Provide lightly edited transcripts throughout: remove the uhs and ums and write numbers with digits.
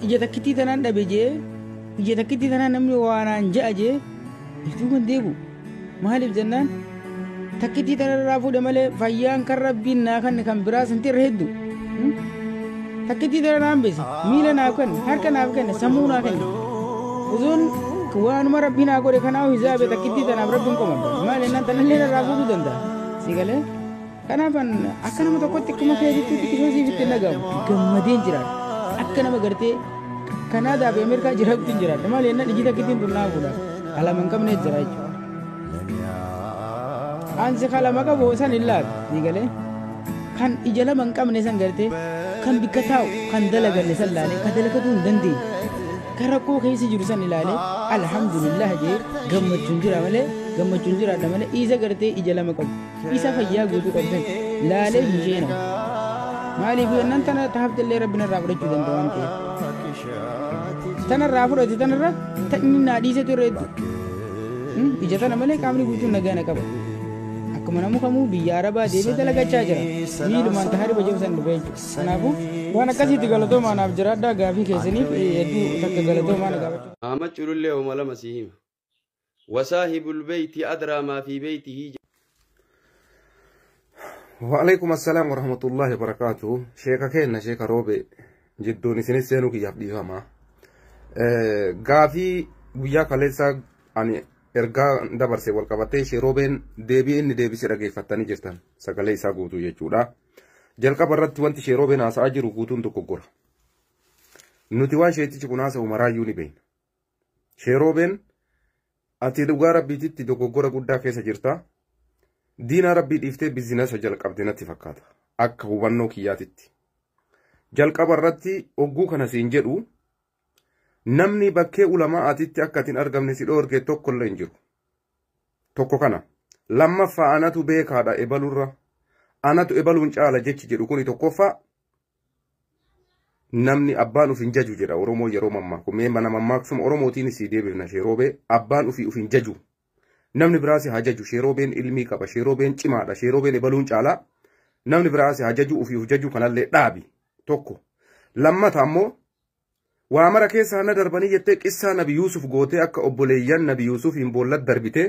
Ija takkitii tanaan dhabe jee ija takkitii tanaan namni waanaan ja'a jee ituu kan deebu maaliif jennaan takkitii tanarraa fuudhe malee fayyaan kan rabbiin naa kan biraa santi irra hedduu takkitii tanarraan beesi miila naaf kenne harka naaf kenne sammuu naaf kenne uzuun waanuma rabbii naa godhe kanaaf hisaabe takkitii tanaaf rabbiin komanda maal jennaan tanallee narraa fuudhuu danda'a si galee kanaafan akka nama tokkotti akkuma feesitti xiqqisoo siifitti nagamu gammadeen jiraata. Akka nama gartee Kanaadaa fi Ameerikaa jiraattu hin jiraadha maal jennaan iji takkittiin tun naa fuudha qalama hin qabne jira jechuudha. Ansi qalama qabu san hin laatu ni galee kan ija lama hin qabne san gartee kan bikka taa'u kan dalaganne san laalee kan dalagatuu hin dandeenye kan rakkoo keessa jiru san ilaalee alhamdulillah jee gammachuun jira malee gammachuun jiraadha malee isa gartee ija lama qabu isa fayyaa guutuu qabu san laalee hin sheenamu. maaliif jennaan tana taaftillee rabbina irraa fudhachuu danda'a waan ta'eef tanarraa fudhate tanarra ta'inni naa dhiisetu irra hedduu ija tana malee qaamni guutuun nagaana qaba akkuma namu kamuu biyya arabaa deemee dalagachaa jira miilumaan taharii bajabsan dhufe jechuudha kanaafuu waan akkasiitti galatoomaa naaf jiraadhaa gaafii keessaniif hedduu takka galatoomaa na gaafachuu. Ahmad Culullee Umala Masiihima wasaahibul beeyti adraa maa fi beeytihi. وعليكم السلام ورحمة الله وبركاته. شيخ كينا شيخ روبي جدوني سنسينو كي يبدي فما غافي ويا كاليسا أني إرجع دبر سوال كبتة شيروبين دبي إني دبي سرقي فتاني جستان سكالي ساقوتو يجودا جل كبرت وانت شيروبين أساجر وقوتون تكوكور نتوان شيء تجكونا سو مرايوني بين شيروبين أتيدوغارا بيتي تكوكورا قدا كيسا جرتا diina rabbii dhiiftee biizinasa jalqabde natti fakkaata akka hubannoo kiyyaatitti jalqaba irratti ogguu kana siin jedhu namni bakkee ulamaa'aatitti akka hin argamne si dhoorge tokko illee hin jiru tokko kana lammaffaa anatu beekaadha ebalurra anatu ebaluun caala jechi jedhu kuni tokkoffaa namni abbaan uf hin jaju jedha oromoo yeroo mammaaku mee mana mammaaksuma oromootiin sii deebifna sheeroobee abbaan uf hin jaju namni biraasi hajaju sheeroobeen ilmii qaba sheeroobeen cimaadha sheeroobeen ebaluun caalaa namni biraasi hajaju ufi hujaju kanallee dhaabi tokko lammata ammoo waa mara keessa hana darbanii jettee qissaa nabi Yuusuf gootee akka obboleeyyan nabi Yuusuf hin boolla darbite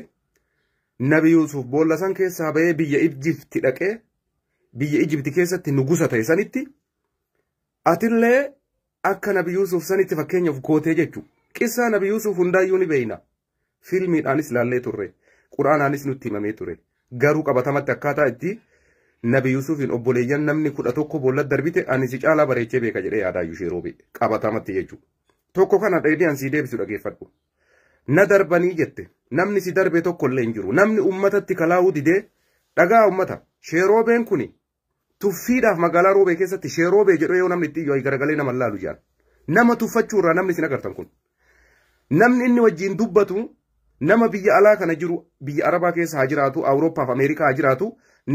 nabi Yuusuf boolla san keessaa bahee biyya Ijipti dhaqee biyya Ijipti keessatti nugusa ta'e sanitti atillee akka nabi Yuusuf sanitti fakkeenyaaf gootee jechu qissaa nabi Yuusuf hundaayyuu ni beeyna. Filmiidhaanis laallee turre quraanaanis nutti himamee ture garuu qabatamatti akkaataa itti nabi Yuusufiin obboleeyyan namni 11 boolla darbite ani si caalaa bareechee beeka jedhee yaadaayyuu sheeroobe qabatamatti jechuudha tokko kana dheedhii an sii deebisu dhageeffadhu na darbanii jette namni si darbe tokko illee hin jiru namni ummatatti kalaa'uu didee dhagaa ummata sheeroobeen kuni tuffiidhaaf magaalaa roobee keessatti sheeroobee jedhu yoo namni itti yoo garagalee nama laalu jaan nama tuffachuurraa namni sin agartan kun namni inni wajjiin dubbatu nama biyya alaa kana jiru biyya arabaa keessa haa jiraatu awurooppaa fi ameerikaa haa jiraatu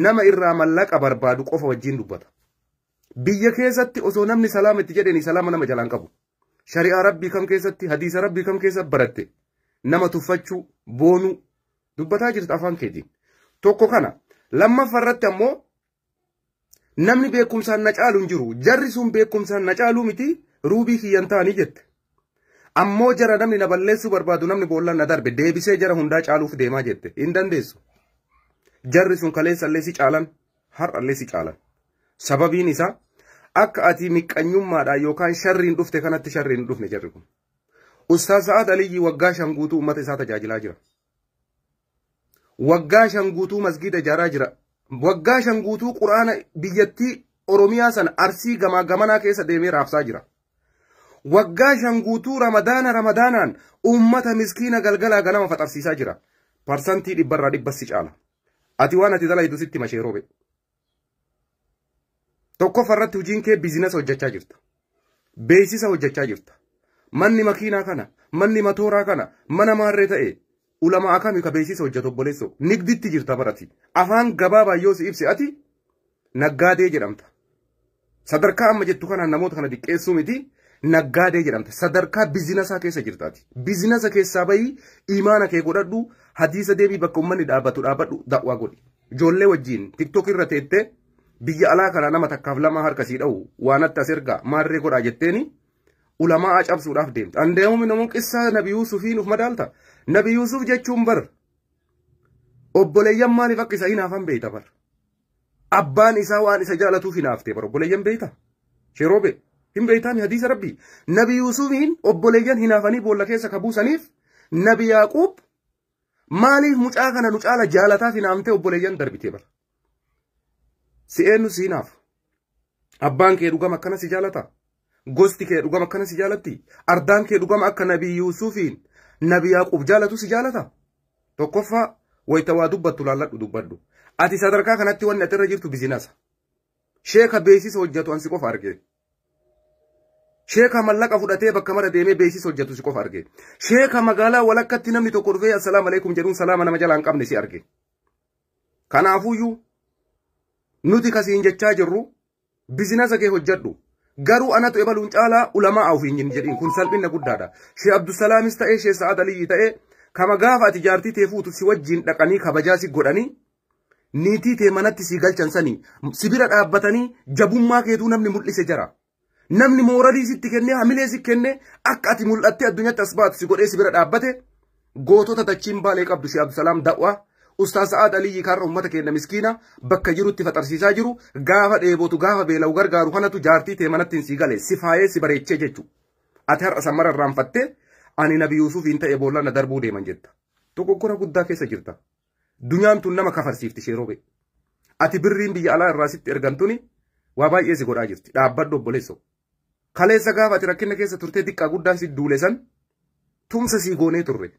nama irraa mallaqa barbaadu qofa wajjiin dubbata biyya keessatti osoo namni salaama itti jedheni salaama nama jalaan qabu shari'aa rabbii kam keessatti hadiisa rabbii kam keessatti baratte nama tuffachuu boonuu dubbataa jirtu afaan keetiin tokko kana lammaffaa irratti ammoo namni beekumsaan na caalu hin jiru jarri sun beekumsaan na caaluu miti ruubii kiyyan ta'anii jette ammoo jara namni na balleessuu barbaadu namni boollaan na darbe deebisee jara hundaa caaluuf deemaa jette hin dandeessu jarri sun kaleessallee si caalan har'allee si caalan sababiin isaa akka ati miqqanyummaadhaan yookaan sharriin dhufte kanatti sharriin hin dhufne jarri kun Ustaaz Sa'ad Aliyyi waggaa 5 guutuu uummata isaa tajaajilaa jira waggaa 5 guutuu masgiida ijaaraa jira waggaa 5 guutuu quraana biyyattii Oromiyaa san Arsii gamaa gamanaa keessa deemee raabsaa jira waggaa 5 guutuu ramadaanaan uummata miskiina galgalaa ganama faxarsiisaa jira parsantii 100% si caala ati waan ati dalaytu sitti masheeroobe tokko farratti hojiin kee biizinasa hojjechaa jirta beeksisa hojjechaa jirta manni makiinaa kana manni matooraa kana mana maarree ta'e ulama akami ka beeksisa hojjetu obboleessoo nigditti jirta barati afaan gabaabaa yoo si ibse ati naggaadee jedhamta sadarkaa amma jettu kana namoota kana diqqeessuu miti naggaadee jedhamta sadarkaa biizinasaa keessa jirtaati biizinasa keessaa bahii imaana kee godhadhu hadiisa deebii bakka ummanni dhaabadhu da'waa godhi ijoollee wajjiin tiktok irra teettee biyya alaa kana nama takkaaf lama harkasii dha'u waanatti as ergaa maarree godhaa jetteeni ulamaa cabsuudhaaf deemta. Andeemu namoon qissaa Nabi Yuusufiin uf madaalta. Nabi Yuusuf jechuun bar obboleeyyan maaliif akka isa hinaafan beeyta bar. Abbaan isaa waan isa jaalatuuf hinaaftee bar obboleeyyan beeyta. Sheroobe hin beeytaami hadiisa rabbii. Nabi Yuusufiin obboleeyyan hinaafanii boolla keessa kabuusaniif Nabi Yaaquub maaliif mucaa kana nu caala jaalataaf hinaamtee obboleeyyan darbitee bar. Si eenyu si hinaaf. Abbaan kee dhugama akkana si jaalata. Gosti kee dhugama akkana si jaalatti. Ardaan kee dhugama akka Nabi Yuusufiin Nabi Yaaquub jaalatu si jaalata. Tokkoffaa wayita waa dubbattu laalladhu dubbadhu. Ati sadarkaa kanatti wanni ati irra jirtu bizinasa. Sheeka beeksisa hojjetu ansi qofa arge. Sheeka mallaqa fudhatee bakka mara deemee beeksisa hojjetu si qofa arge. Sheeka magaalaa walakkatti namni tokko dhufee assalaamu alaikum jedhuun salaama nama jalaa hin qabne si arge. Kanaafuyyuu nuti kasiin jechaa jirru bizinasa kee hojjedhu. Garuu anatu ebaluun caalaa ulamaa ofiin jedhin kun salphina guddaadha. Shee Abdusalaamis ta'ee Shee Sa'ad Aliyyi ta'ee kama gaafa ati jaartii tee fuutu si wajjin dhaqanii kabajaa si godhanii niitii tee manatti si galchan sanii si bira dhaabbatanii jabummaa keetuu namni mul'ise jira. Namni mooralii sitti kennee hamilee si kennee akka ati mul'attee addunyaatti as baatu si godhee si bira dhaabbate gootota dachiin baalee qabdu Shee Abdusalaam da'waa Ustaaz Sa'ad Aliyyi karra ummata keenya miskiina bakka jirutti faxarsiisaa jiru gaafa dheebotu gaafa beela'u gargaaru kanatu jaartii tee manatti si gale si faayee si bareechee jechu. Ati har'a sammara irraanfattee ani Nabi Yuusufiin ta'e boolla na darbuu deeman jetta. Dogoggora guddaa keessa jirta. Dunyaan tun nama kafarsiifti Sheroobe. Ati birriin biyya alaa irraa sitti ergantuni waa baay'ee si godhaa jirti. Dhaabbadhu obboleessoo. Kaleessa gaafa ati rakkina keessa turtee xiqqaa guddaan si duulesan tumsa si goonee turre.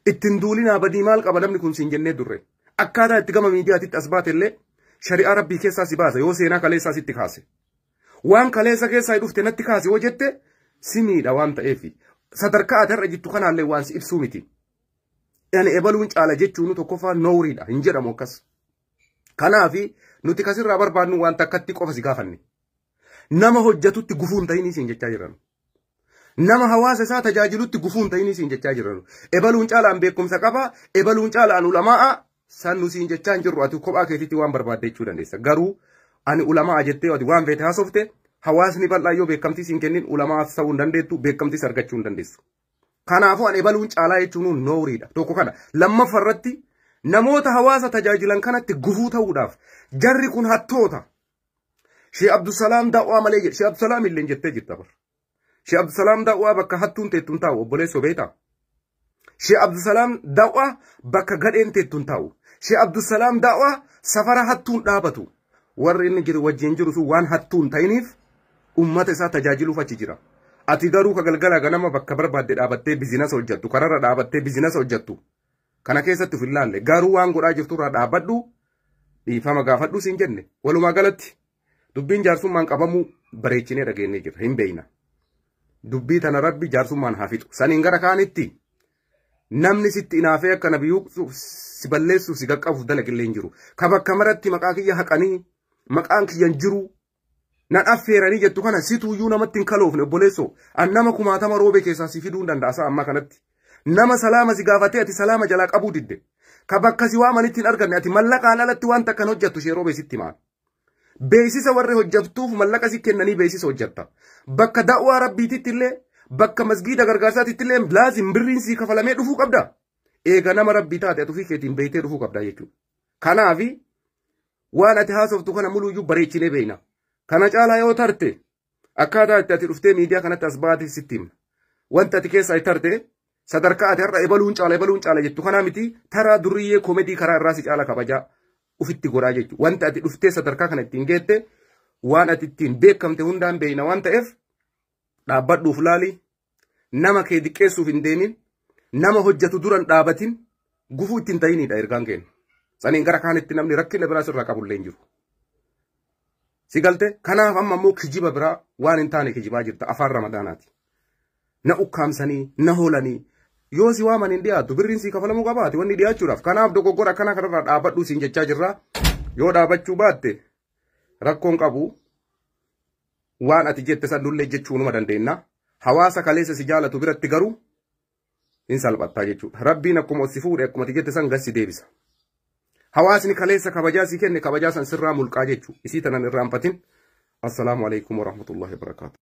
Ittiin duulinaa badii maal qaba namni kun siin jennee durre. Akkaataa itti gama miidiyaatitti as baatellee shari'aa rabbii keessaa si baasa yoo seenaa kaleessaa sitti kaase. Waan kaleessa keessaa dhufte natti kaase yoo jette si miidha waan ta'eefi. Sadarkaa ati har'a jirtu kanaallee waan si ibsuu miti. Ani ebaluun caala jechuun tokkoffaa nooriidha hin jedhamu akkas. Kanaafi nuti kasirraa barbaadnu waan takkatti qofa si gaafanne. Nama hojjetutti gufuun ta'inii siin jechaa jiran. Nama hawaasa isaa tajaajilutti gufuun ta'inii siin jechaa jiran. Ebaluun caalaan beekumsa qaba. Ebaluun caalaan ulamaa san nu siin jechaa hin jirru ati kophaa keetitti waan barbaadde jechuu dandeessa. Garuu ani ulamaa jettee ati waan feete haasofte hawaasni bal'aa yoo beekamtii siin kennin ulamaa ta'uu hin dandeettu beekamtiis argachuu hin dandeessu. Kanaafuu ani ebaluun caalaa jechuun nooriidha. Tokko kana lammaffarratti namoota hawaasa tajaajilan kanatti gufuu ta'uudhaaf jarri kun hattoota. Shee Abdusalaam da'waa malee jedhe Shee Abdusalaam illee jettee jirta bar. Shee Abdusalaam da'waa bakka hattuun teettuun taa'u obboleessoo beektaa. Shee Abdusalaam da'waa bakka gadheen teettuun taa'u. Shee Abdusalaam da'waa safara hattuun dhaabatu. Warri inni jiru wajjin jiru sun waan hattuun ta'iniif ummata isaa tajaajiluuf achi jira. Ati garuu ka galgala ganama bakka barbaadde dhaabattee bizinasa hojjettu kararra dhaabattee bizinasa hojjettu. Kana keessatti of ilaalle garuu waan godhaa jirtu irraa dhaabbadhu dhiifama gaafadhu siin jenne. Walumaa galatti dubbiin jaarsummaan qabamuu bareechinee dhageenyee jira hin beeyna. Dubbii tana rabbi jaarsummaan haa fixu. Saniin gara kaanitti namni sitti inaafee akka Nabi Yuusuf si balleessuuf si qaqqabuuf dalagillee hin jiru. Ka bakka maratti maqaa kiyya haqanii maqaan kiyyan jiru nan affeeranii jettu kana situuyyuu namatti hin kaloofne obboleessoo. An nama kumaatama roobe keessaa si fiduu hin danda'a amma kanatti. Nama salaama si gaafatee ati salaama jalaa qabuu didde. Ka bakka si waamanitti hin arganne ati mallaqaan alatti waan takkan hojjettu Shee Roobee sitti maal. Beeksisa warri hojjattuuf mallaqa si kennanii beeksisa hojjetta. Bakka da'waa rabbiititti illee bakka masgiida gargaarsaatitti illee laazim birriin si kafalamee dhufuu qabda. Eega nama rabbii taate ati ofii keetiin beeytee dhufuu qabda jechuudha. Kanaafi waan ati haasoftu kana muluyyuu bareechinee beeyna. Kana caalaa yoo tarte akkaataa itti ati dhuftee miidiyaa kanatti as baatee sitti himna. Wanta ati keessaa itti tarte sadarkaa ati har'a ebaluun caala jettu kanaa miti taraa duriyyee koomedii karaa irraa si caala kabajaa ufitti godhaa jechuudha. Wanta ati dhuftee sadarkaa kana ittiin geette waan ati ittiin beekamte hundaan beeyna waan ta'eef dhaabbadhuuf laali nama kee diqqeessuuf hin deemin nama hojjetu duran dhaabatin gufuu ittiin ta'inidha ergaan keenya. Saniin gara kaanitti namni rakkina biraas irraa qabullee hin jiru. Si galte kanaaf amma immoo kijiba biraa waan hin taane kijibaa jirta afaan ramadaanaati. Na ukkaamsanii na hoolanii yoo si waaman hin dhiyaatu birriin si kafalamuu qabaati wanni dhiyaachuudhaaf. Kanaaf dogoggora akkana kanarraa dhaabbadhuu siin jechaa jirra. Yoo dhaabachuu baatte rakkoon qabu waan ati jette san dullee jechuu numa dandeenya. Hawaasa kaleessa si jaalatu biratti garuu hin salphattaa jechuudha. Rabbiin akkuma si fuudhe akkuma ati jette san gassi deebisa. Hawaasni kaleessa kabajaa si kenne kabajaa san sirraa mulqaa jechuudha. Isii tanan irraanfatin. Assalaamu alaikum warahmatullahi wabarakatuh.